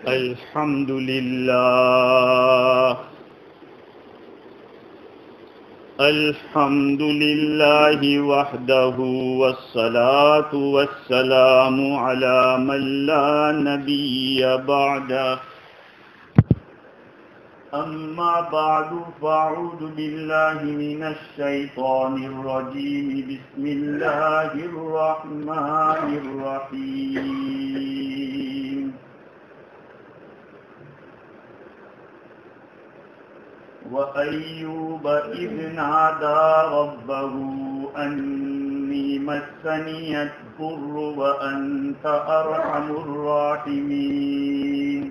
الحمد لله الحمد لله وحده والصلاة والسلام على من لا نبي بعده أما بعد فأعوذ بالله من الشيطان الرجيم بسم الله الرحمن الرحيم وأيوب إذ نادى ربه أني مسني الضر وأنت أرحم الراحمين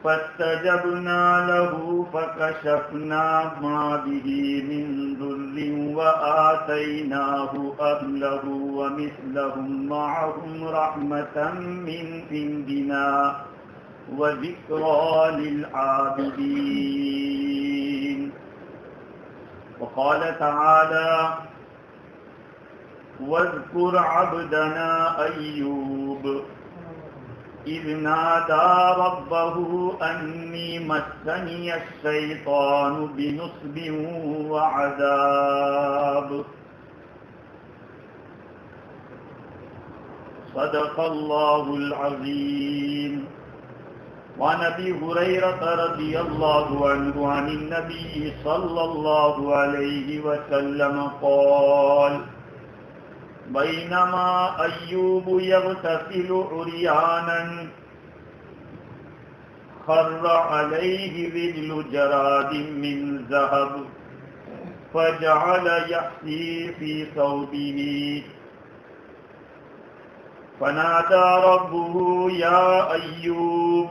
فاستجبنا له فكشفنا ما به من ضر وآتيناه أهله ومثلهم معهم رحمة من عندنا وذكرى للعابدين وقال تعالى واذكر عبدنا أيوب إذ نادى ربه أني مسني الشيطان بنصب وعذاب صدق الله العظيم. وعن أبي هريرة رضي الله عنه عن النبي صلى الله عليه وسلم قال بينما أيوب يغتسل عريانا خر عليه ذل جراد من ذهب فجعل يحثي في ثوبه فنادى ربه يا أيوب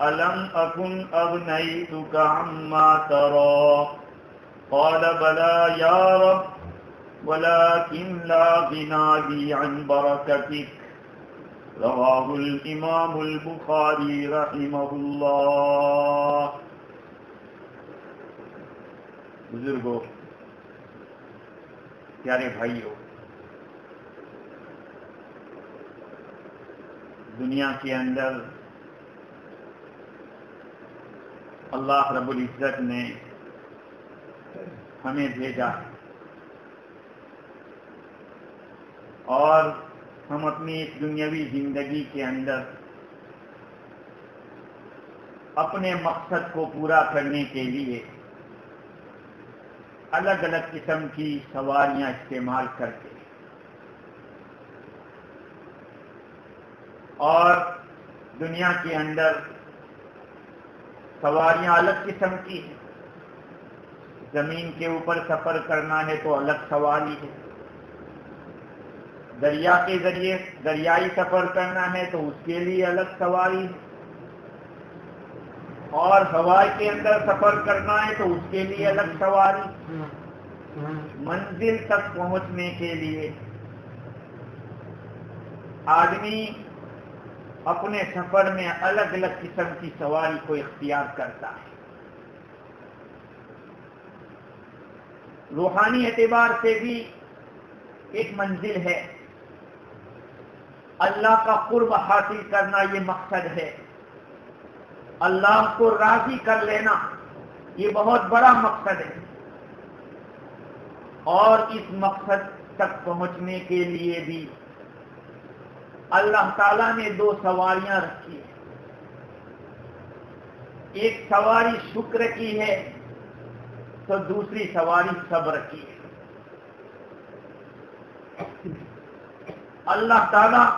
ألم أكن أغنيتك عما ترى قال بلى يا رب ولكن لا غنى لي عن بركتك رواه الإمام البخاري رحمه الله. بزرگوں، پیارے بھائیوں، دنیا کے اندر اللہ رب العزت نے ہمیں بھیجا ہے اور ہم اپنی اس دنیاوی زندگی کے اندر اپنے مقصد کو پورا کرنے کے لیے الگ الگ قسم کی سواریاں استعمال کرتے ہیں اور دنیا کے اندر سواریاں الگ قسم کی ہیں. زمین کے اوپر سفر کرنا ہے تو الگ سواری ہے، دریا کے ذریعے دریائی سفر کرنا ہے تو اس کے لیے الگ سواری ہے، اور ہوا کے اندر سفر کرنا ہے تو اس کے لیے الگ سواری. منزل تک پہنچنے کے لیے آدمی اپنے سفر میں الگ الگ قسم کی سواری کو اختیار کرتا ہے. روحانی اعتبار سے بھی ایک منزل ہے، اللہ کا قرب حاصل کرنا یہ مقصد ہے، اللہ کو راضی کر لینا یہ بہت بڑا مقصد ہے، اور اس مقصد تک پہنچنے کے لیے بھی اللہ تعالیٰ نے دو سواریاں رکھی ہیں. ایک سواری شکر کی ہے تو دوسری سواری صبر کی ہے. اللہ تعالیٰ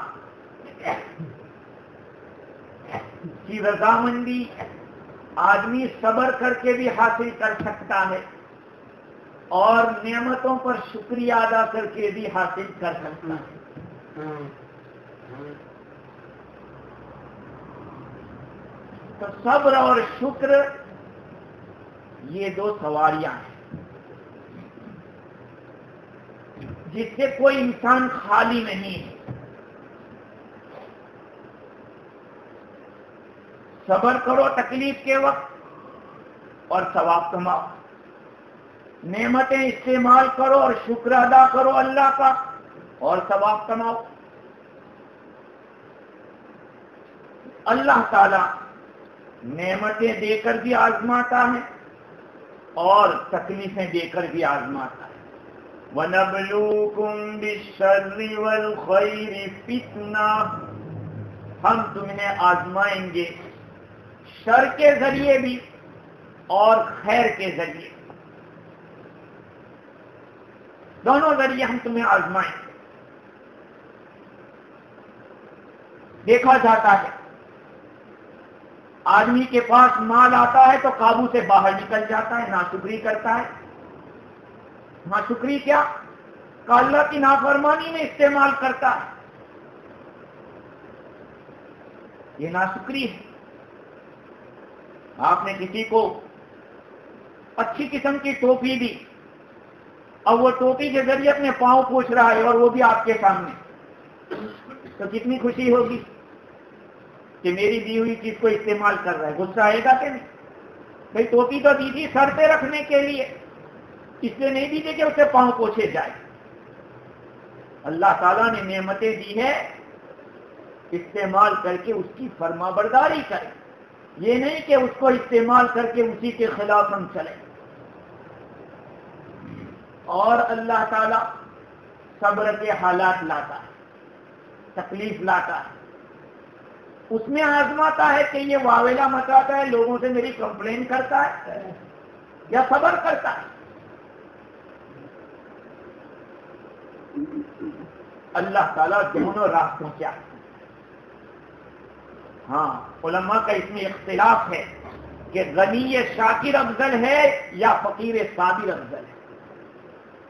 کی رضامندی آدمی صبر کر کے بھی حاصل کر سکتا ہے اور نعمتوں پر شکریہ ادا کر کے بھی حاصل کر سکتا ہے. تو صبر اور شکر یہ دو سواریاں ہیں جس سے کوئی انسان خالی نہیں ہے. صبر کرو تکلیف کے وقت اور ثواب کماؤ، نعمتیں استعمال کرو اور شکر ادا کرو اللہ کا اور ثواب کماؤ. اللہ تعالی نعمتیں دے کر بھی آزماتا ہے اور تکلیفیں دے کر بھی آزماتا ہے. وَنَبْلُوكُمْ بِالشَّرِّ وَالْخَيْرِ فِتْنَةً، ہم تمہیں آزمائیں گے شر کے ذریعے بھی اور خیر کے ذریعے، دونوں ذریعے ہم تمہیں آزمائیں گے. دیکھا جاتا ہے آدمی کے پاس مال آتا ہے تو قابو سے باہر نکل جاتا ہے، ناشکری کرتا ہے. ناشکری کیا؟ کہ اللہ کی نافرمانی میں استعمال کرتا ہے، یہ ناشکری ہے. آپ نے کسی کو اچھی قسم کی ٹوپی دی اور وہ ٹوپی کے ذریعے اپنے پاؤں پوچھ رہا ہے اور وہ بھی آپ کے سامنے، تو کتنی خوشی ہوگی کہ میری دی ہوئی چیز کو استعمال کر رہا ہے. غصہ آئے گا کہ نہیں؟ بھئی ٹوپی تو دی تھی سر پہ رکھنے کے لیے، اس لیے نہیں دی تھی کہ اسے پاؤں پوچھے جائے. اللہ تعالیٰ نے نعمتیں دی ہے، استعمال کر کے اس کی فرما برداری کریں، یہ نہیں کہ اس کو استعمال کر کے اسی کے خلاف ہم چلیں. اور اللہ تعالیٰ صبر کے حالات لاتا ہے، تکلیف لاتا ہے، اس میں آزماتا ہے کہ یہ واویلا مچاتا ہے، لوگوں سے میری کمپلین کرتا ہے یا صبر کرتا ہے. اللہ تعالیٰ دونوں راستوں کیا. ہاں، علماء کا اس میں اختلاف ہے کہ غنی شاکر افضل ہے یا فقیر صابر افضل ہے.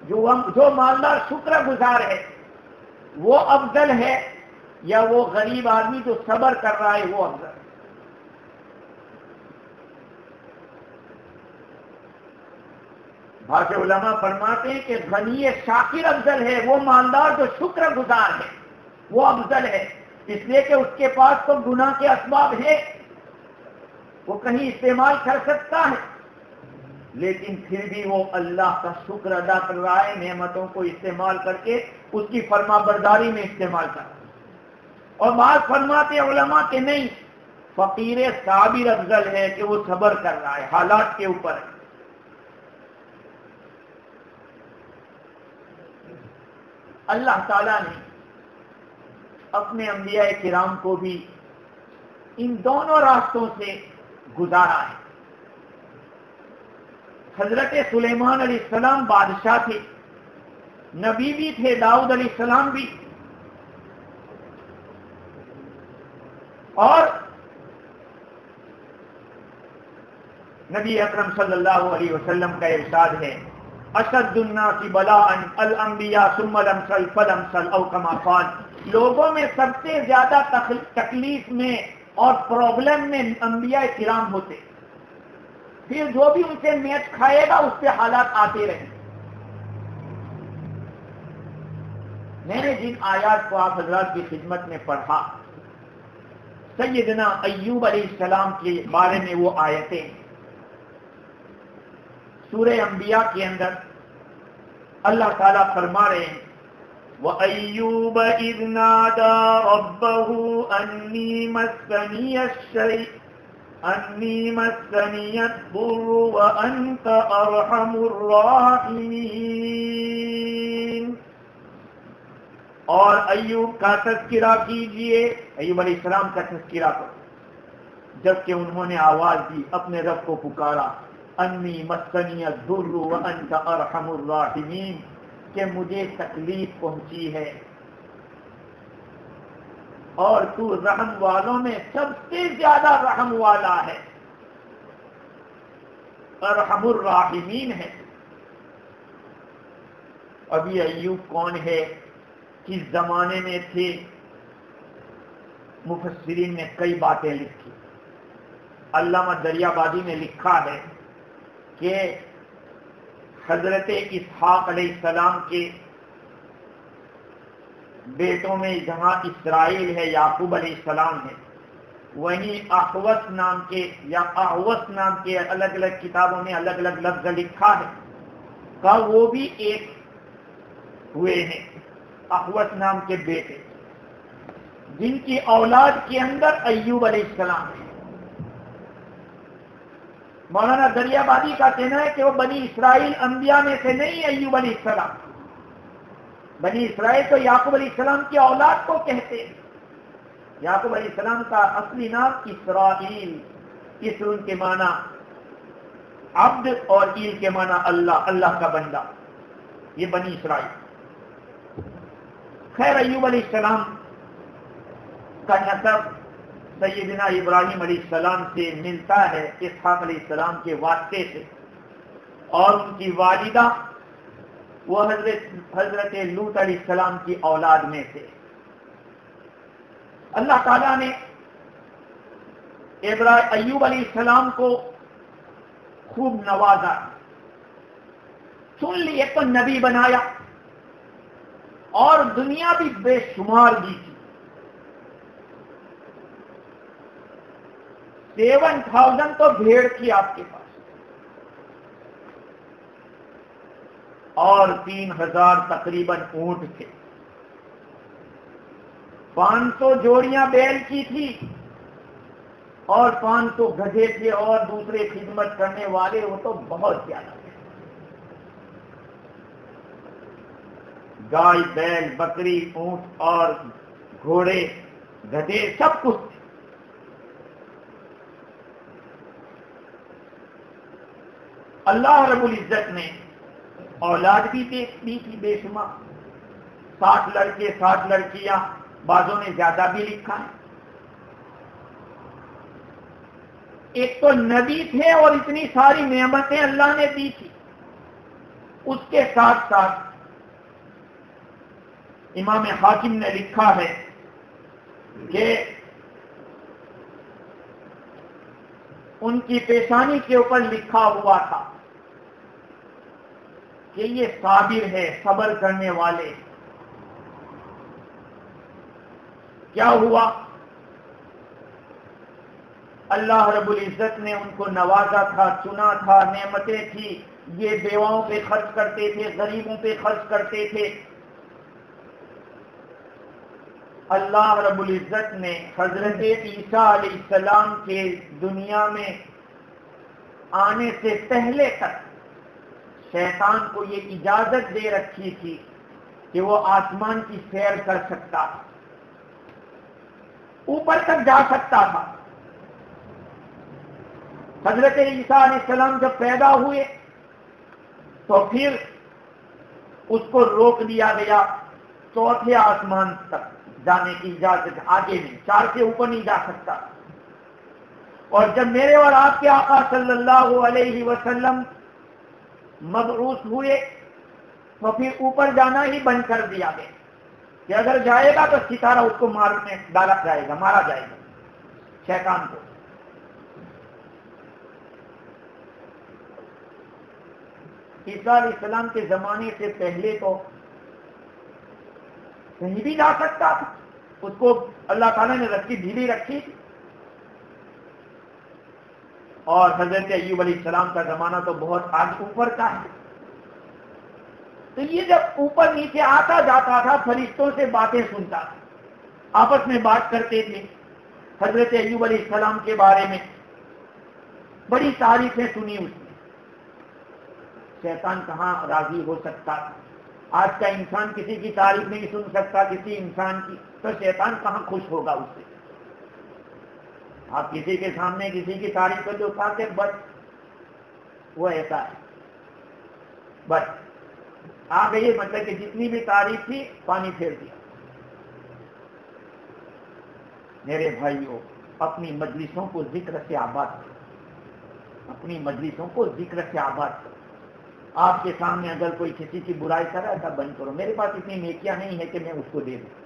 جو مالدار شکر گزار ہے وہ افضل ہے یا وہ غریب آدمی جو صبر کر رہا ہے وہ افضل ہے. بعض علماء فرماتے ہیں کہ غنی شاکر افضل ہے، وہ مالدار جو شکر گزار ہے وہ افضل ہے، اس لیے کہ اس کے پاس تو گناہ کے اسباب ہے، وہ کہیں استعمال کر سکتا ہے، لیکن پھر بھی وہ اللہ کا شکر ادا کر رہا ہے، نعمتوں کو استعمال کر کے اس کی فرما برداری میں استعمال کر رہا ہے. اور بعض فرماتے علماء کہ نہیں، فقیر صابر افضل ہے کہ وہ صبر کر رہا ہے، حالات کے اوپر ہے. اللہ تعالیٰ نے اپنے انبیاء کرام کو بھی ان دونوں راستوں سے گزارا ہے. حضرت سلیمان علیہ السلام بادشاہ تھے، نبی بھی تھے، داؤد علیہ السلام بھی، اور نبی اکرم صلی اللہ علیہ وسلم کا ارشاد ہے اشد الناس بلاء الانبیاء ثم الامثل فالامثل او کما قال، لوگوں میں سب سے زیادہ تکلیف میں اور پرابلم میں انبیاء کرام ہوتے، پھر جو بھی ان سے میچ کھائے گا اس پہ حالات آتے رہیں. میں نے جن آیات کو آپ حضرات کی خدمت میں پڑھا، سیدنا ایوب علیہ السلام کے بارے میں وہ آیتیں سورہ انبیاء کے اندر اللہ تعالیٰ فرما رہے ہیں وَأَيُّوبَ إِذْ نَادَى رَبَّهُ أَنِّي مَسَّنِيَ الضُّرُّ وَأَنْتَ أَرْحَمُ الرَّاحِمِينَ. اور ایوب کا تذکرہ کیجئے، ایوب علیہ السلام کا تذکرہ کرو جبکہ انہوں نے آواز دی، اپنے رب کو پکارا، انی مسنی الضر وانت ارحم الراحمین، کہ مجھے تکلیف پہنچی ہے اور تو رحم والوں میں سب سے زیادہ رحم والا ہے، ارحم الراحمین ہے. ابھی ایوب کون ہے، کس زمانے میں تھے، مفسرین نے کئی باتیں لکھی. علامہ دریابادی نے لکھا ہے کہ حضرت اسحاق علیہ السلام کے بیٹوں میں جہاں اسرائیل ہے، یعقوب علیہ السلام ہے، وہیں احوس نام کے یا احوس نام کے الگ الگ کتابوں میں الگ الگ لفظ لکھا ہے کہ وہ بھی ایک ہوئے ہیں، احوس نام کے بیٹے. جن کی اولاد کے اندر ایوب علیہ السلام ہے. مولانا دریابادی کا کہنا ہے کہ وہ بنی اسرائیل انبیاء میں سے نہیں. ایوب علیہ السلام بنی اسرائیل تو یعقوب علیہ السلام کی اولاد کو کہتے ہیں. یعقوب علیہ السلام کا اصلی نام اسرائیل. اسر ان کے معنی عبد اور ایل کے معنی اللہ، اللہ کا بندہ. یہ بنی اسرائیل. خیر ایوب علیہ السلام کا نسب سیدنا ابراہیم علیہ السلام سے ملتا ہے اسحاق علیہ السلام کے واسطے سے، اور ان کی والدہ وہ حضرت لوط علیہ السلام کی اولاد میں سے. اللہ تعالیٰ نے ایوب علیہ السلام کو خوب نوازا، سن لیے تو نبی بنایا، اور دنیا بھی بے شمار دی تھی. 7,000 تو بھیڑ تھی آپ کے پاس، اور 3,000 تقریباً اونٹ تھے. 500 جوڑیاں بیل کی تھی، اور 500 گدھے تھے، اور دوسرے خدمت کرنے والے وہ تو بہت زیادہ تھے. گائے، بیل، بکری، اونٹ اور گھوڑے، گدھے، سب کچھ تھے. اللہ رب العزت نے اولاد بھی دی تھی بے شمار. 60 لڑکے، 60 لڑکیاں، بعضوں نے زیادہ بھی لکھا ہے. ایک تو نبی تھے اور اتنی ساری نعمتیں اللہ نے دی تھی. اس کے ساتھ ساتھ امام حاکم نے لکھا ہے کہ ان کی پیشانی کے اوپر لکھا ہوا تھا کہ یہ صابر ہے، صبر کرنے والے. کیا ہوا؟ اللہ رب العزت نے ان کو نوازا تھا، چنا تھا، نعمتیں تھی. یہ بیواؤں پہ خرچ کرتے تھے، غریبوں پہ خرچ کرتے تھے. اللہ رب العزت نے حضرت عیسیٰ علیہ السلام کے دنیا میں آنے سے پہلے تک شیطان کو یہ اجازت دے رکھی تھی کہ وہ آسمان کی سیر کر سکتا، اوپر تک جا سکتا تھا. حضرت عیسیٰ علیہ السلام جب پیدا ہوئے تو پھر اس کو روک دیا گیا. 4تھے آسمان تک جانے کی اجازت، آگے نہیں، 4 سے اوپر نہیں جا سکتا. اور جب میرے اور آپ کے آقا صلی اللہ علیہ وسلم مبعوث ہوئے تو پھر اوپر جانا ہی بند کر دیا گیا کہ اگر جائے گا تو ستارہ اس کو مارنے ڈالا جائے گا، مارا جائے گا شیطان کو. عیسیٰ علیہ السلام کے زمانے سے پہلے تو کہیں بھی جا سکتا تھا. اس کو اللہ تعالیٰ نے رسی ڈھیلی رکھی تھی. اور حضرت ایوب علیہ السلام کا زمانہ تو بہت آگے اوپر کا ہے. تو یہ جب اوپر نیچے آتا جاتا تھا، فرشتوں سے باتیں سنتا تھا، آپس میں بات کرتے تھے حضرت ایوب علیہ السلام کے بارے میں. بڑی تعریفیں سنی اس نے. شیطان کہاں راضی ہو سکتا تھا؟ آج کا انسان کسی کی تعریف نہیں سن سکتا کسی انسان کی، تو شیطان کہاں خوش ہوگا اس سے؟ آپ کسی کے سامنے کسی کی تعریف کر جو کہا کہ بس وہ ایسا ہے، بس آ گئی، مطلب کہ جتنی بھی تعریف تھی پانی پھیر دیا. میرے بھائیوں، اپنی مجلسوں کو ذکر سے آباد کرو، اپنی مجلسوں کو ذکر سے آباد کرو. آپ کے سامنے اگر کوئی کسی کی برائی کر رہا ہے تب بند کرو. میرے پاس اتنی نیکیاں نہیں ہے کہ میں اس کو دے دوں.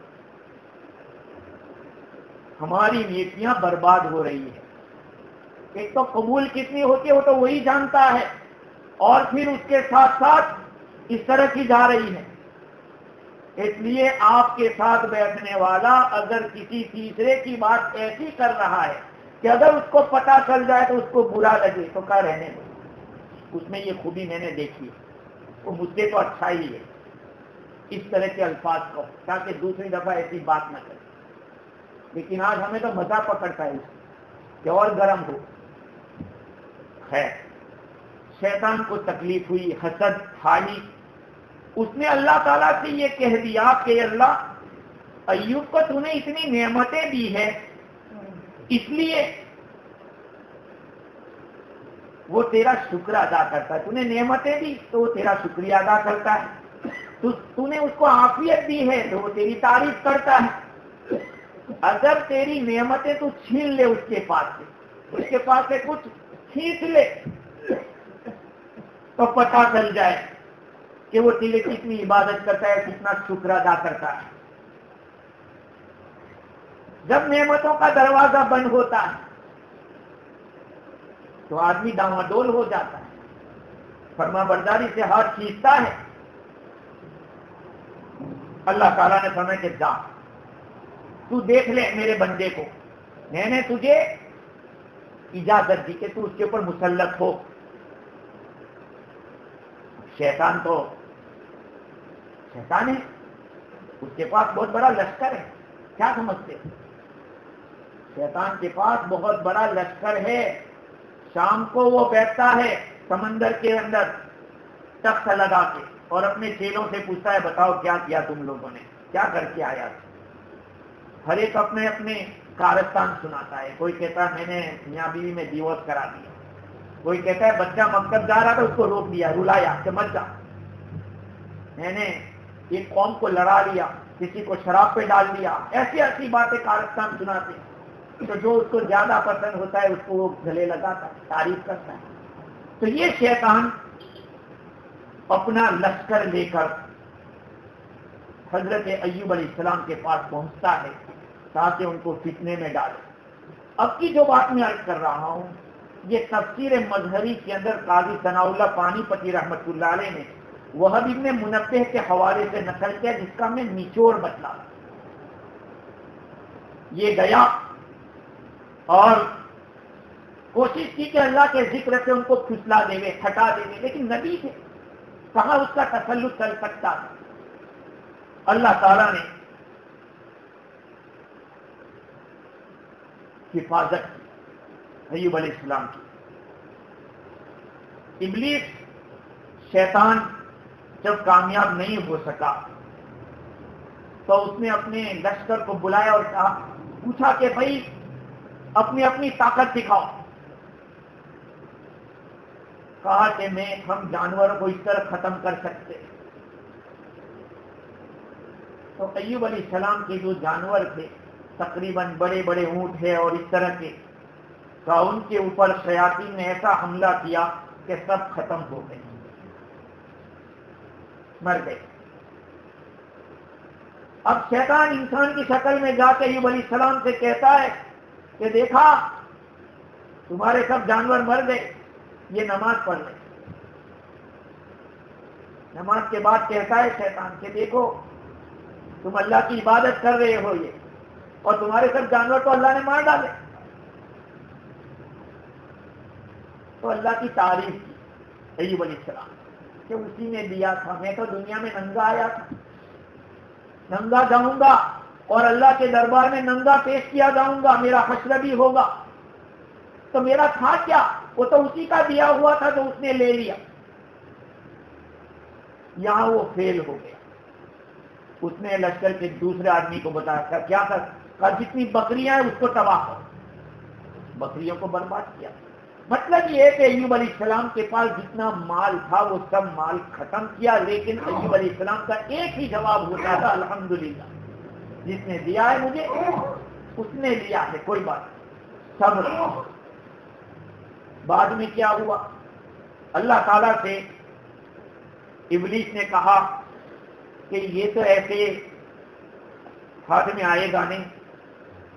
ہماری نیکیاں برباد ہو رہی ہے. ایک تو قبول کتنی ہوتی ہے وہ تو وہی جانتا ہے، اور پھر اس کے ساتھ ساتھ اس طرح کی جا رہی ہے. اس لیے آپ کے ساتھ بیٹھنے والا اگر کسی تیسرے کی بات ایسی کر رہا ہے کہ اگر اس کو پتہ چل جائے تو اس کو برا لگے تو کیا رہنے دو. اس میں یہ خوبی میں نے دیکھی ہے، وہ مجھ سے تو اچھا ہی ہے. اس طرح کے الفاظ کو تاکہ دوسری دفعہ ایسی بات نہ کرے. لیکن آج ہمیں تو مزہ پکڑتا ہے کہ اور گرم ہو. خیر، شیطان کو تکلیف ہوئی، حسد حالی. اس نے اللہ تعالیٰ سے یہ کہہ دیا کہ اللہ ایوب کو تو نے اتنی نعمتیں دی ہے، اس لیے وہ تیرا شکر ادا کرتا ہے. تو نے نعمتیں دی تو وہ تیرا شکریہ ادا کرتا ہے. تو نے اس کو عافیت دی ہے تو وہ تیری تعریف کرتا ہے. اگر تیری نعمتیں تو چھین لے اس کے پاس سے کچھ کھینچ لے تو پتہ چل جائے کہ وہ تیرے کتنی عبادت کرتا ہے، کتنا شکر ادا کرتا ہے. جب نعمتوں کا دروازہ بند ہوتا ہے تو آدمی ڈاواڈول ہو جاتا ہے، فرما برداری سے ہاتھ کھینچتا ہے. اللہ تعالیٰ نے فرمایا کہ جا تو دیکھ لے میرے بندے کو، میں نے تجھے اجازت دی کہ تو اس کے اوپر مسلط ہو. شیطان ہے، اس کے پاس بہت بڑا لشکر ہے. کیا سمجھتے؟ شیطان کے پاس بہت بڑا لشکر ہے. شام کو وہ بیٹھتا ہے سمندر کے اندر تخت لگا کے اور اپنے چیلوں سے پوچھتا ہے بتاؤ کیا کیا تم لوگوں نے، کیا کر کے آیا. ہر ایک اپنے اپنے کارستان سناتا ہے. کوئی کہتا ہے میں نے میاں بیوی میں ڈیورس کرا دیا، کوئی کہتا ہے بچہ مکتب جا رہا تھا اس کو روک دیا، رلایا کہ مت جا. میں نے ایک قوم کو لڑا لیا، کسی کو شراب پہ ڈال دیا. ایسی باتیں کارستان سناتے ہیں. تو جو اس کو زیادہ پسند ہوتا ہے اس کو وہ گلے لگاتا ہے، تعریف کرتا ہے. تو یہ شیطان اپنا لشکر لے کر حضرت ایوب علیہ السلام کے پاس پہنچتا ہے تاکہ ان کو فتنے میں ڈالے. اب کی جو بات میں عرض کر رہا ہوں یہ تفسیر مظہری کے اندر قاضی ثناء اللہ پانی پتی رحمۃ اللہ علیہ نے وہب ابن منبہ کے حوالے سے نقل کیا، جس کا میں نچوڑ بتلا. یہ گیا اور کوشش کی کہ اللہ کے ذکر سے ان کو پھسلا دے گے، ہٹا دے گے، لیکن نبی تھے، کہاں اس کا تسلط کر سکتا. اللہ تعالیٰ نے حفاظت کی ایوب علیہ السلام کی. ابلیس شیطان جب کامیاب نہیں ہو سکا تو اس نے اپنے لشکر کو بلایا اور پوچھا کہ بھائی اپنی اپنی طاقت دکھاؤ. کہا کہ ہم جانوروں کو اس طرح ختم کر سکتے. تو ایوب علیہ السلام کے جو جانور تھے تقریباً بڑے بڑے اونٹ ہے اور اس طرح کے، کا ان کے اوپر شیاطین نے ایسا حملہ کیا کہ سب ختم ہو گئے، مر گئے. اب شیطان انسان کی شکل میں جا کے ایوب علیہ السلام سے کہتا ہے کہ دیکھا تمہارے سب جانور مر گئے، یہ نماز پڑھ لے. نماز کے بعد کہتا ہے شیطان کہ دیکھو تم اللہ کی عبادت کر رہے ہو یہ، اور تمہارے سب جانور تو اللہ نے مار ڈالے. تو اللہ کی تعریف کی ایوب علیہ السلام کہ اسی نے دیا تھا. میں تو دنیا میں ننگا آیا تھا، ننگا جاؤں گا اور اللہ کے دربار میں ننگا پیش کیا جاؤں گا، میرا حشر بھی ہوگا. تو میرا تھا کیا، وہ تو اسی کا دیا ہوا تھا جو اس نے لے لیا. یہاں وہ فیل ہو گیا. اس نے لشکر کے دوسرے آدمی کو بتایا تھا کیا کہا جتنی بکریاں ہیں اس کو تباہ کرو. بکریوں کو برباد کیا. مطلب یہ ہے کہ ایوب علیہ السلام کے پاس جتنا مال تھا وہ سب مال ختم کیا، لیکن ایوب علیہ السلام کا ایک ہی جواب ہوتا تھا الحمدللہ، جس نے دیا ہے مجھے اس نے لیا ہے، کوئی بات نہیں، صبر. بعد میں کیا ہوا، اللہ تعالیٰ سے ابلیس نے کہا کہ یہ تو ایسے ہاتھ میں آئے گا نہیں،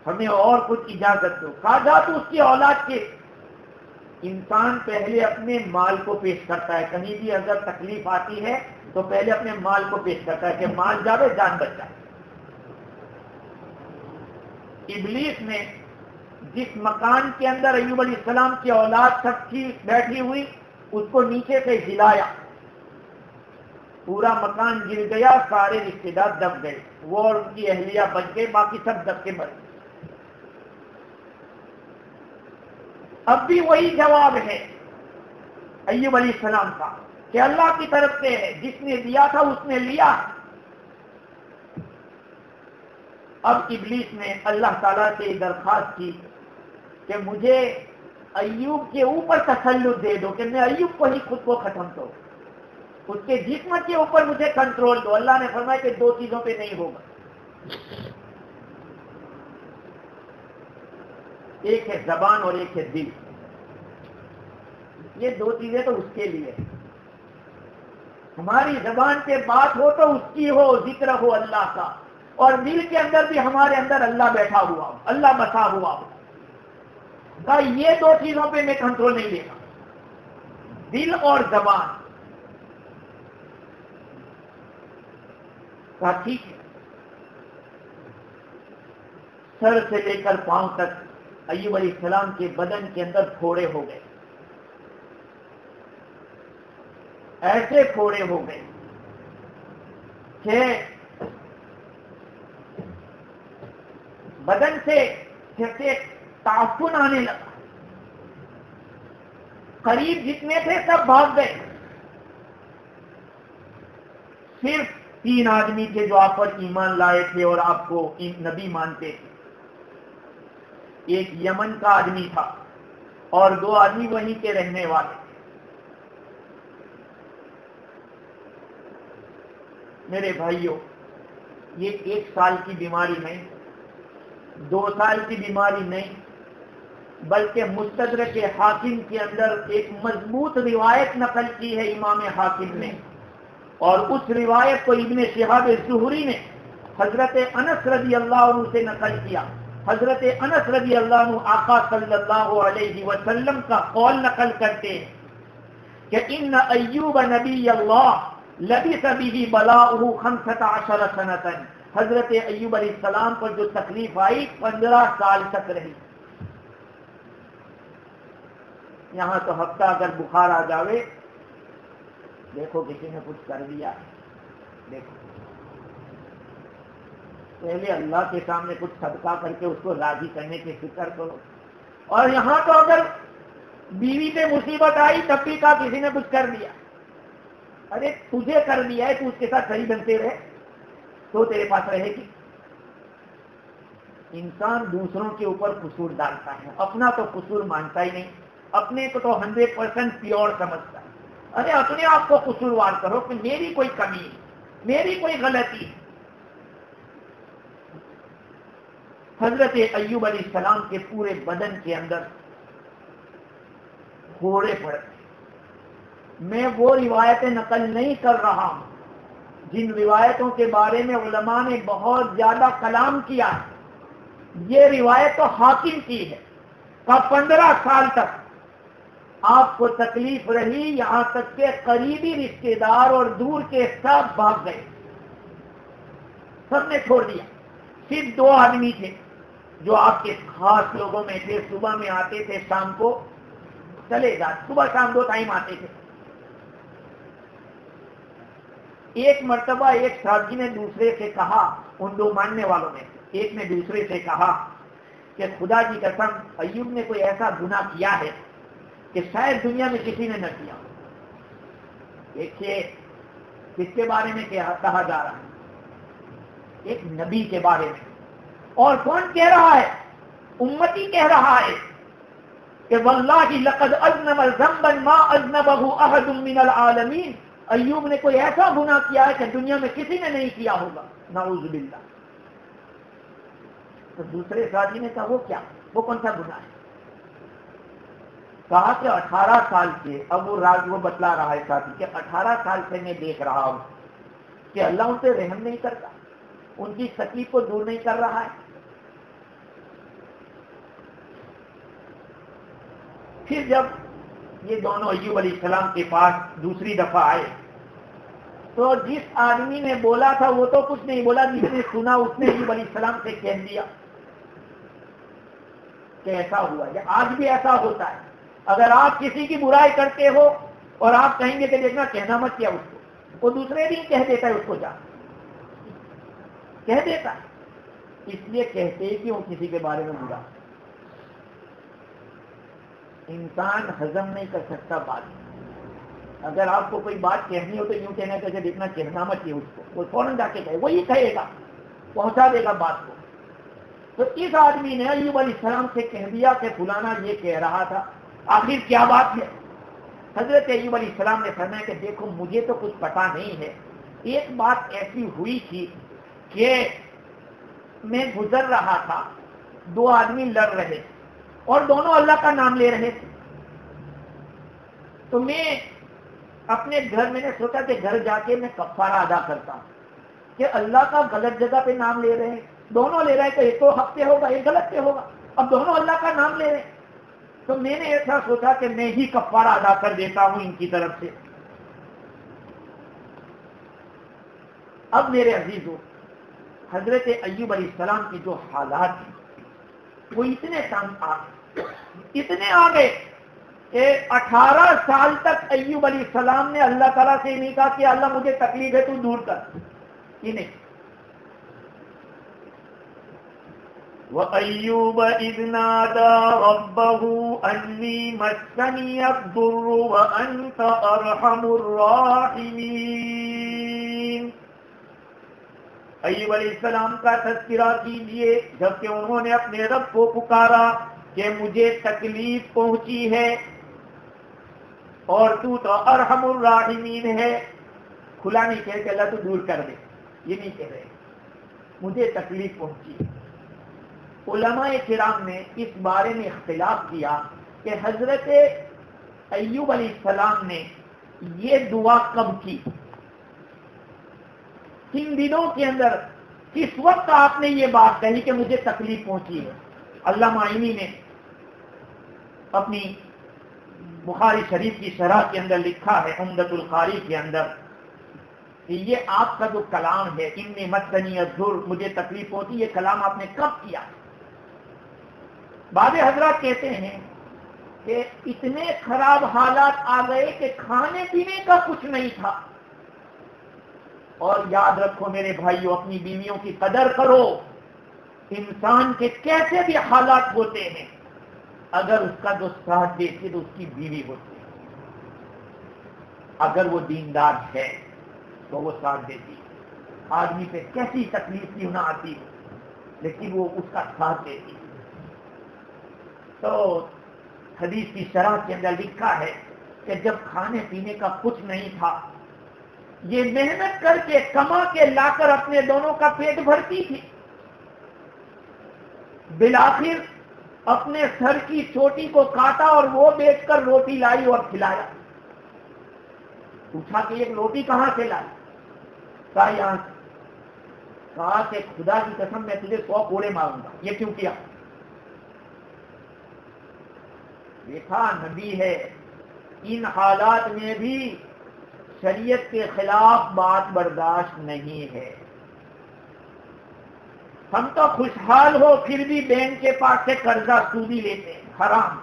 ہمیں اور کچھ اجازت دو. کہا جا تو اس کی اولاد کے. انسان پہلے اپنے مال کو پیش کرتا ہے، کہیں بھی اگر تکلیف آتی ہے تو پہلے اپنے مال کو پیش کرتا ہے کہ مال جاوے جان بچ جائے. ابلیس نے جس مکان کے اندر ایوب علیہ السلام کی اولاد سب کی بیٹھی ہوئی اس کو نیچے سے ہلایا، پورا مکان گر گیا، سارے رشتے دار دب گئے، وہ اور ان کی اہلیہ بچ گئے، باقی سب دب کے مر گئے. اب بھی وہی جواب ہے ایوب علیہ السلام کا کہ اللہ کی طرف سے ہے، جس نے دیا تھا اس نے لیا۔ اب ابلیس نے اللہ تعالیٰ سے درخواست کی کہ مجھے ایوب کے اوپر تسلط دے دو، کہ میں ایوب کو ہی خود کو ختم کروں، اس کے جسم کے اوپر مجھے کنٹرول دو۔ اللہ نے فرمایا کہ دو چیزوں پہ نہیں ہوگا، ایک ہے زبان اور ایک ہے دل۔ یہ دو چیزیں تو اس کے لیے، ہماری زبان پہ بات ہو تو اس کی ہو، ذکر ہو اللہ کا، اور دل کے اندر بھی ہمارے اندر اللہ بیٹھا ہوا ہو، اللہ بسا ہوا ہو۔ کہا یہ دو چیزوں پہ میں کنٹرول نہیں لے گا، دل اور زبان۔ کہا ٹھیک ہے۔ سر سے لے کر پاؤں تک ایوب علیہ السلام کے بدن کے اندر پھوڑے ہو گئے، ایسے پھوڑے ہو گئے کہ بدن سے جیسے تعفن آنے لگا، قریب جتنے تھے سب بھاگ گئے، صرف 3 آدمی تھے جو آپ پر ایمان لائے تھے اور آپ کو نبی مانتے تھے۔ ایک یمن کا آدمی تھا اور 2 آدمی وہیں کے رہنے والے۔ میرے بھائیوں، یہ 1 سال کی بیماری نہیں، 2 سال کی بیماری نہیں، بلکہ مستدرک حاکم کے اندر ایک مضبوط روایت نقل کی ہے امام حاکم نے، اور اس روایت کو ابن شہاب الزہری نے حضرت انس رضی اللہ عنہ سے نقل کیا۔ حضرت انس رضی اللہ عنہ آقا صلی اللہ علیہ وسلم کا قول نقل کرتے ہیں کہ ان ایوب نبی اللہ لبث به بلاؤہ 15 سنۃ، حضرت ایوب علیہ السلام پر جو تکلیف آئی 15 سال تک رہی۔ یہاں تو ہفتہ اگر بخار آ جاوے، دیکھو کسی نے کچھ کر دیا، دیکھو پہلے اللہ کے سامنے کچھ صدقہ کر کے اس کو راضی کرنے کی فکر کرو۔ اور یہاں تو اگر بیوی پہ مصیبت آئی تب بھی کہا کسی نے کچھ کر دیا۔ ارے تجھے کر دیا ہے، تو اس کے ساتھ صحیح بنتے رہے تو تیرے پاس رہے گی۔ انسان دوسروں کے اوپر قصور ڈالتا ہے، اپنا تو قصور مانتا ہی نہیں، اپنے کو تو 100% پیور سمجھتا ہے۔ ارے اپنے آپ کو قصوروار کرو کہ میری کوئی کمی، میری کوئی غلطی۔ حضرت ایوب علیہ السلام کے پورے بدن کے اندر پھوڑے پڑے۔ میں وہ روایتیں نقل نہیں کر رہا ہوں جن روایتوں کے بارے میں علماء نے بہت زیادہ کلام کیا ہے۔ یہ روایت تو حاکم کی ہے کہ 15 سال تک آپ کو تکلیف رہی، یہاں تک کہ قریبی رشتے دار اور دور کے سب بھاگ گئے، سب نے چھوڑ دیا۔ صرف 2 آدمی تھے جو آپ کے خاص لوگوں میں تھے، صبح میں آتے تھے، شام کو چلے جاتے، صبح شام 2 ٹائم آتے تھے۔ ایک مرتبہ ایک ساتھی نے دوسرے سے کہا، ان 2 ماننے والوں میں ایک نے دوسرے سے کہا کہ خدا کی قسم ایوب نے کوئی ایسا گناہ کیا ہے کہ شاید دنیا میں کسی نے نہ کیا۔ دیکھیے کس کے بارے میں کہا جا رہا ہے؟ ایک نبی کے بارے میں۔ اور کون کہہ رہا ہے؟ امتی کہہ رہا ہے کہ واللہ لقد اذنب ذنبا ما اذنبه احد من العالمین، ایوب نے کوئی ایسا گناہ کیا ہے کہ دنیا میں کسی نے نہیں کیا ہوگا، نعوذ باللہ۔ تو دوسرے ساتھی نے کہا وہ کیا، وہ کون سا گناہ ہے؟ کہا کہ 18 سال سے، اب وہ راز وہ بتلا رہا ہے ساتھی کہ 18 سال سے میں دیکھ رہا ہوں کہ اللہ ان پہ رحم نہیں کرتا، ان کی تکلیف کو دور نہیں کر رہا ہے۔ پھر جب یہ دونوں ایوب علیہ السلام کے پاس دوسری دفعہ آئے تو جس آدمی نے بولا تھا وہ تو کچھ نہیں بولا، جس نے سنا اس نے ایوب علیہ السلام سے کہہ دیا کہ ایسا ہوا ہے۔ آج بھی ایسا ہوتا ہے، اگر آپ کسی کی برائی کرتے ہو اور آپ کہیں گے کہ دیکھنا کہنا مت کیا اس کو، وہ دوسرے دن کہہ دیتا ہے، اس کو جا کہہ دیتا ہے۔ اس لیے کہتے ہی کیوں کسی کے بارے میں برا؟ انسان ہضم نہیں کر سکتا بات. اگر آپ کو کوئی بات کہنی ہو تو یوں کہنا کہ جب اتنا کہنا مت ہی اس کو، وہ فوراً جا کے کہے، وہی کہے گا، پہنچا دے گا بات کو. تو اس آدمی نے ایوب علیہ السلام سے کہہ دیا کہ فلانا یہ کہہ رہا تھا، آخر کیا بات ہے؟ حضرت ایوب علیہ السلام نے فرمایا کہ دیکھو مجھے تو کچھ پتا نہیں ہے، ایک بات ایسی ہوئی تھی کہ میں گزر رہا تھا، دو آدمی لڑ رہے اور دونوں اللہ کا نام لے رہے تھے. تو میں اپنے گھر میں نے سوچا کہ گھر جا کے میں کفارہ ادا کرتا ہوں کہ اللہ کا غلط جگہ پہ نام لے رہے ہیں، دونوں لے رہے ہیں تو ایک تو حق پہ ہوگا ایک غلط پہ ہوگا، اب دونوں اللہ کا نام لے رہے ہیں. تو میں نے ایسا سوچا کہ میں ہی کفارہ ادا کر دیتا ہوں ان کی طرف سے. اب میرے عزیزو، حضرت ایوب علیہ السلام کی جو حالات ہیں وہ اتنے آ گئے کہ 18 سال تک ایوب علیہ السلام نے اللہ تعالیٰ سے نہیں کہا کہ اللہ مجھے تکلیف ہے تو دور کر، یہ نہیں. وَأَيُّوبَ إِذْ نَادَى رَبَّهُ أَنِّي مَسَّنِيَ الضُّرُّ وَأَنْتَ أَرْحَمُ الرَّاحِمِينَ. ایوب علیہ السلام کا تذکرہ کیجئے جبکہ انہوں نے اپنے رب کو پکارا کہ مجھے تکلیف پہنچی ہے اور تو ارحم الراحمین ہے. کھلا نہیں کہہ کہ اللہ تو دور کر دے، یہ نہیں کہہ رہے، مجھے تکلیف پہنچی. علماء کرام نے اس بارے میں اختلاف کیا کہ حضرت ایوب علیہ السلام نے یہ دعا کب کی، کن دنوں کے اندر، کس وقت آپ نے یہ بات کہی کہ مجھے تکلیف پہنچی ہے. علامہ عینی نے اپنی بخاری شریف کی شرح کے اندر لکھا ہے، عمدۃ القاری کے اندر، کہ یہ آپ کا جو کلام ہے انی مسنی الضر، مجھے تکلیف پہنچی، یہ کلام آپ نے کب کیا؟ بعض حضرات کہتے ہیں کہ اتنے خراب حالات آ گئے کہ کھانے پینے کا کچھ نہیں تھا. اور یاد رکھو میرے بھائیو، اپنی بیویوں کی قدر کرو. انسان کے کیسے بھی حالات ہوتے ہیں، اگر اس کا جو ساتھ دیتی تو اس کی بیوی ہوتی ہے. اگر وہ دیندار ہے تو وہ ساتھ دیتی، آدمی پہ کیسی تکلیف کیوں نہ آتی لیکن وہ اس کا ساتھ دیتی. تو حدیث کی شرح کے اندر لکھا ہے کہ جب کھانے پینے کا کچھ نہیں تھا، یہ محنت کر کے کما کے لا کر اپنے دونوں کا پیٹ بھرتی تھی. بالآخر اپنے سر کی چوٹی کو کاٹا اور وہ بیچ کر روٹی لائی اور کھلایا. پوچھا کہ یہ روٹی کہاں سے لائی؟ کہا یہاں سے. کہا کہ خدا کی قسم میں تجھے 100 کوڑے ماروں گا. یہ کیوں کیا؟ دیکھا نبی ہے، ان حالات میں بھی شریعت کے خلاف بات برداشت نہیں ہے. ہم تو خوشحال ہو پھر بھی بینک کے پاس سے قرضہ سودی لیتے ہیں، حرام.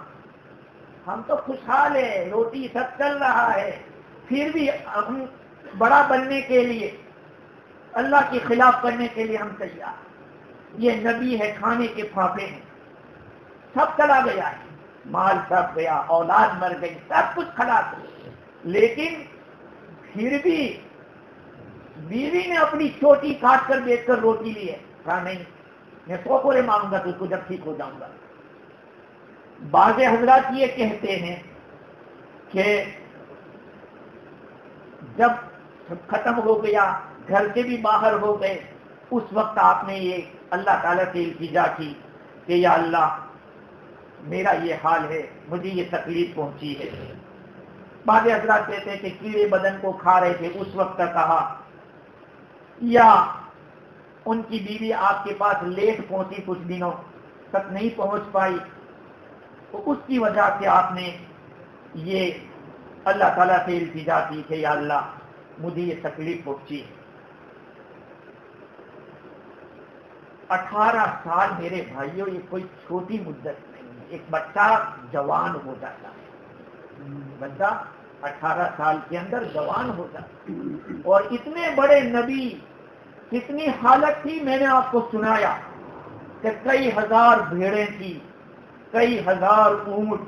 ہم تو خوشحال ہے، روٹی سب چل رہا ہے، پھر بھی ہم بڑا بننے کے لیے، اللہ کے خلاف کرنے کے لیے ہم تیار. یہ نبی ہے، کھانے کے پھاپے ہیں، سب چلا گیا ہے، مال سب گیا، اولاد مر گئی، سب کچھ خلاص ہو، لیکن پھر بھی بیوی نے اپنی چوٹی کاٹ کر بیچ کر روٹی لی ہے. کہا نہیں، میں 100 کوڑے ماروں گا تو اس کو جب ٹھیک ہو جاؤں گا. بعض حضرات یہ کہتے ہیں کہ جب ختم ہو گیا، گھر سے بھی باہر ہو گئے، اس وقت آپ نے یہ اللہ تعالیٰ سے التجا کی کہ یا اللہ میرا یہ حال ہے، مجھے یہ تکلیف پہنچی ہے. بعض حضرات کہتے ہیں کہ کیڑے بدن کو کھا رہے تھے اس وقت کہا، یا ان کی بیوی آپ کے پاس لیٹ پہنچی، کچھ دنوں تک نہیں پہنچ پائی، تو اس کی وجہ سے آپ نے یہ اللہ تعالیٰ سے التجا کی کہ یا اللہ مجھے یہ تکلیف پہنچی. 18 سال میرے بھائیوں، یہ کوئی چھوٹی مدت نہیں ہے. ایک بچہ جوان ہو جاتا ہے، بچہ 18 سال کے اندر جوان ہو جاتا ہے. اور اتنے بڑے نبی، کتنی حالت تھی میں نے آپ کو سنایا کہ کئی ہزار بھیڑیں تھی، کئی ہزار اونٹ،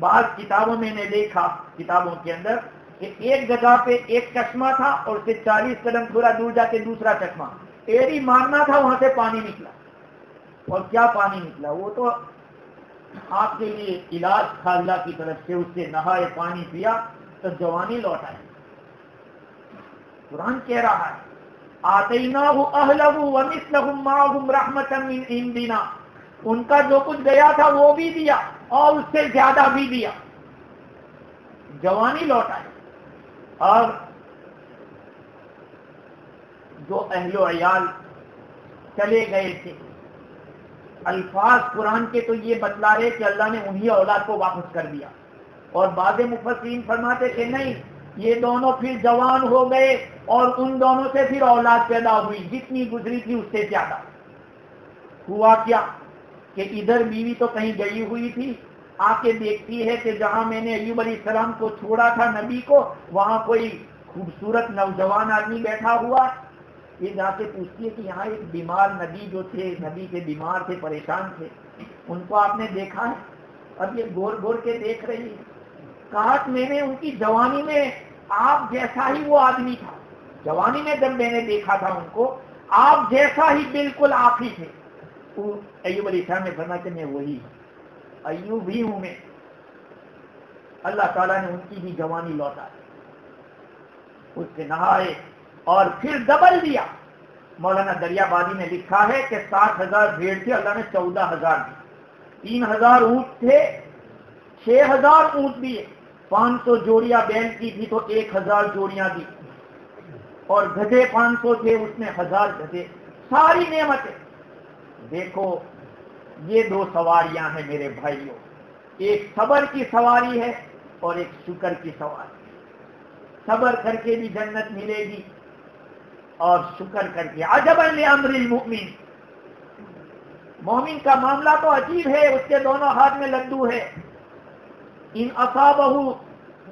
بعض کتابوں میں نے دیکھا، کتابوں کے اندر، کہ ایک جگہ پہ ایک چشمہ تھا اور اس سے 40 قدم تھوڑا دور جا کے دوسرا چشمہ، ایری مارنا تھا وہاں سے پانی نکلا. اور کیا پانی نکلا، وہ تو آپ کے لیے علاج تھا اللہ کی طرف سے. اس سے نہائے، پانی پیا تو جوانی لوٹ آئی. قرآن کہہ رہا ہے آتیناہ اہلہ ومثلہم معہم رحمتا من عندنا، ان کا جو کچھ گیا تھا وہ بھی دیا اور اس سے زیادہ بھی دیا، جوانی لوٹ آئی. اور جو اہل و عیال چلے گئے تھے، الفاظ قرآن کے تو یہ بتلا رہے کہ اللہ نے انہی اولاد کو واپس کر دیا. اور بعض مفسرین فرماتے کہ نہیں، یہ دونوں پھر جوان ہو گئے اور ان دونوں سے پھر اولاد پیدا ہوئی، جتنی گزری تھی اس سے زیادہ. ہوا کیا کہ ادھر بیوی تو کہیں گئی ہوئی تھی، آ کے دیکھتی ہے کہ جہاں میں نے ایوب علیہ السلام کو چھوڑا تھا نبی کو، وہاں کوئی خوبصورت نوجوان آدمی بیٹھا ہوا. یہ جا کے پوچھتی ہے کہ یہاں ایک بیمار نبی جو تھے، نبی کے بیمار تھے، پریشان تھے، ان کو آپ نے دیکھا ہے؟ اب یہ گور گور کے دیکھ رہی ہے. کہا میں نے ان کی جوانی میں آپ جیسا ہی وہ آدمی تھا، جوانی میں جب میں نے دیکھا تھا ان کو آپ جیسا ہی بالکل آپ ہی تھے. ایوب علیہ السلام نے فرمایا کہ میں وہی ایوب ہی ہوں میں. اللہ تعالیٰ نے ان کی بھی جوانی لوٹا، اس سے نہائے اور پھر ڈبل دیا. مولانا دریا بادی نے لکھا ہے کہ 60,000 بھیڑ تھے، اللہ نے 14,000 دی. 3,000 اونٹ تھے، 6,000 اونٹ دیے. 500 جوڑیاں بیل کی تھی تو 1,000 جوڑیاں دی. اور گدھے 500 تھے، اس میں 1000 گدھے. ساری نعمتیں. دیکھو یہ دو سواریاں ہیں میرے بھائیوں، ایک صبر کی سواری ہے اور ایک شکر کی سواری. صبر کر کے بھی جنت ملے گی اور شکر کر کے. عجبا لامر المؤمن، مومن کا معاملہ تو عجیب ہے، اس کے دونوں ہاتھ میں لڈو ہے. ان اصابہ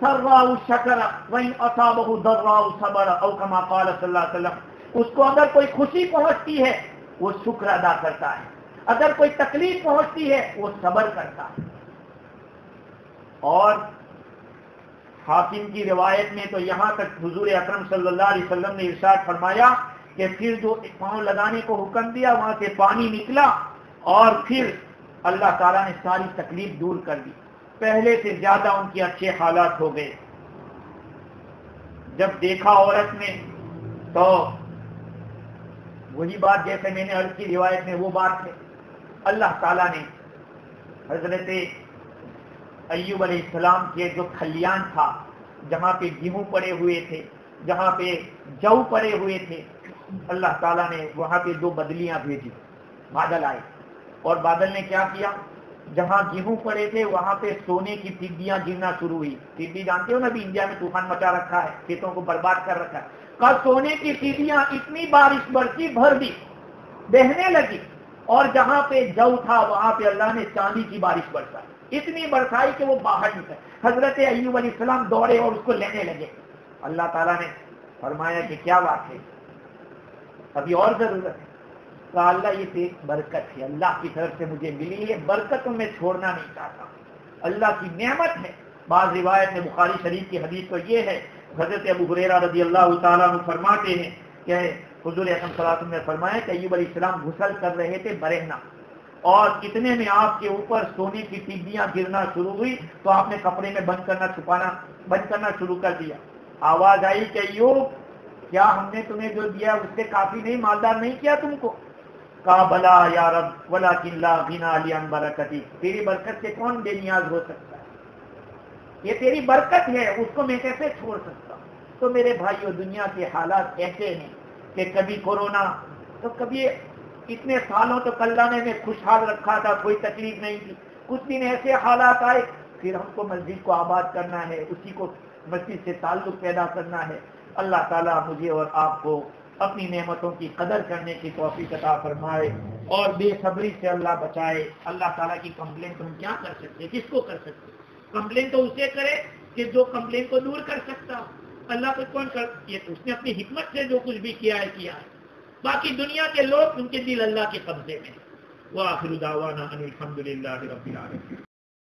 سراء شکر وان اصابہ ضراء صبر، او کما قال صلی اللہ علیہ وسلم. اس کو اگر کوئی خوشی پہنچتی ہے وہ شکر ادا کرتا ہے، اگر کوئی تکلیف پہنچتی ہے وہ صبر کرتا ہے. اور حاکم کی روایت میں تو یہاں تک حضور اکرم صلی اللہ علیہ وسلم نے ارشاد فرمایا کہ پھر جو پاؤں لگانے کو حکم دیا وہاں سے پانی نکلا اور پھر اللہ تعالیٰ نے ساری تکلیف دور کر دی. پہلے سے زیادہ ان کے اچھے حالات ہو گئے. جب دیکھا عورت نے تو وہی بات جیسے میں نے عرض کی روایت میں وہ بات ہے. اللہ تعالیٰ نے حضرت ایوب علیہ السلام کے جو کھلیان تھا، جہاں پہ گیہوں پڑے ہوئے تھے، جہاں پہ جو پڑے ہوئے تھے، اللہ تعالیٰ نے وہاں پہ 2 بدلیاں بھیجی. بادل آئے اور بادل نے کیا کیا، جہاں گیہوں پڑے تھے وہاں پہ سونے کی ٹڈیاں گرنا شروع ہوئی. ٹڈی جانتے ہو نا، ابھی انڈیا میں طوفان مچا رکھا ہے، کھیتوں کو برباد کر رکھا ہے. کل سونے کی ٹڈیاں اتنی بارش برسی بھر دی، بہنے لگی. اور جہاں پہ جو تھا وہاں پہ اللہ نے چاندی کی بارش برسائی، اتنی برسائی کہ وہ باہر نکل. حضرت ایوب علیہ السلام دوڑے اور اس کو لینے لگے. اللہ تعالیٰ نے فرمایا کہ کیا بات ہے، ابھی اور ضرورت ہے. کہا اللہ یہ ایک برکت ہے، اللہ کی طرف سے مجھے ملی ہے، برکت میں چھوڑنا نہیں چاہتا، اللہ کی نعمت ہے. بعض روایت میں بخاری شریف کی حدیث تو یہ ہے، حضرت ابو ہریرہ رضی اللہ تعالیٰ عنہ فرماتے ہیں کہ حضور اکرم صلی اللہ علیہ وسلم نے فرمایا کہ ایوب علیہ السلام غسل کر رہے تھے برہنہ، اور اتنے میں آپ کے اوپر سونے کی ٹڈیاں گرنا شروع ہوئی تو آپ نے کپڑے میں بند کرنا شروع کر دیا. آواز آئی کہ ایوب کیا ہم نے تمہیں جو دیا اس سے کافی نہیں، مالدار نہیں کیا تم کو؟ کہا بلا یا رب ولکن لا غنی لی عن برکتی، تیری برکت سے کون بے نیاز ہو سکتا ہے، یہ تیری برکت ہے، اس کو میں کیسے چھوڑ سکتا ہوں. تو میرے بھائیو دنیا کے حالات ایسے ہیں کہ کبھی کورونا تو کبھی اتنے سالوں تو اللہ نے ہمیں خوشحال رکھا تھا، کوئی تکلیف نہیں تھی. کچھ دن ایسے حالات آئے پھر ہم کو مسجد کو آباد کرنا ہے، اسی کو مسجد سے تعلق پیدا کرنا ہے. اللہ تعالیٰ مجھے اور آپ کو اپنی نعمتوں کی قدر کرنے کی توفیق عطا فرمائے اور بے صبری سے اللہ بچائے. اللہ تعالیٰ کی کمپلین تو ہم کیا کر سکتے، کس کو کر سکتے؟ کمپلین تو اسے کرے کہ جو کمپلین کو دور کر سکتا ہو. اللہ کو کون کر، یہ اس نے اپنی حکمت سے جو کچھ بھی کیا ہے. باقی دنیا کے لوگ ان کے دل اللہ کے قبضے میں. وآخر دعوانا ان الحمد للہ رب العالمین.